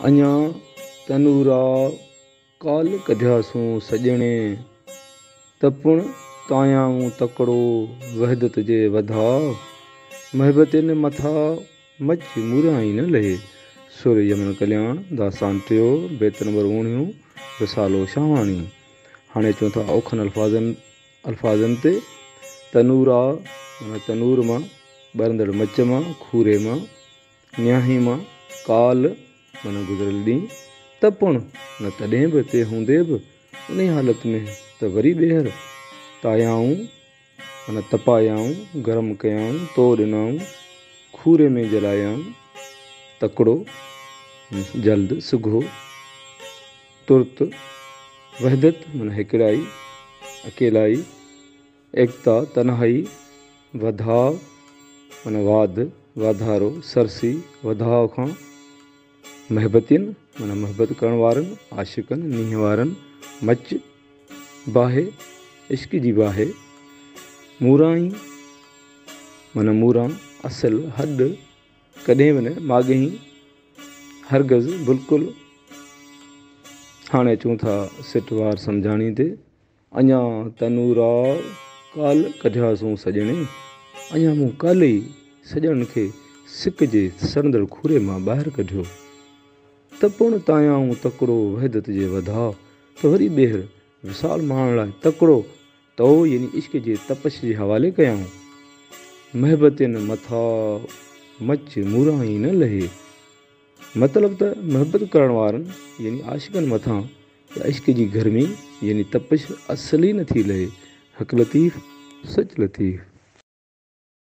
अञा तनूरा काल कढियासूं सजणे, तपुण तायाऊं तकड़ो वहदत जे वधाव, महबतिन मथा मच मुराई न लहे। सुर यमन कल्याण दास्तान टियो बेत नंबर 19 रिसालो शाहवाणी। हाणे चऊं था औखनि अल्फाज़नि ते तनूरा माना तनूर मां, ॿरंदड़ मच मां, खूरे मां, न्याही मां, काल माना गुज़िरियल ॾींहुं, तपुण न तॾहिं बि ते हूंदे बि उन हालत में त वरी ॿीहर, तायाऊं माना तपायाऊं, गरम कयाऊं, तो ॾिनाऊं, खूरे में जलायाऊं, तकड़ो जल्द सुघो, तुर्त, वहदत माना हिकिड़ाई, अकेलाई, एकता तन्हाई, वधाव माना वाद वाधारो, सरसी वधाव खां, महबतिन माना महबत करण वारनि, आशिकनि नीह वारनि, मच बाहे इश्क जी बाहे, मूराई माना मूरा असल हद कॾहिं बि न माॻही हरगज़ बिल्कुलु। हाणे चऊं था सिटवार सम्झाणी ते अञा तनूरा काल कढियासूं सजणे, अञा मूं काल्ह ई सॼण खे सिक जे सड़ंदड़ खूरे मां ॿाहिरि कढियो, तपुण तायाऊं तकड़ो वहदत जे वधाव, त वरी ॿीहर विसाल माणण लाइ तकड़ो तो यानी इश्क जे तपश जे हवाले कयाऊं, महबतिन मथा मच मुराई न लहे। मतिलब त महबत करण वारनि यानी आशिकनि मथां या इश्क जी गर्मी यानी तपश असली नथी लहे। हक़ लतीफ़ सच लतीफ़।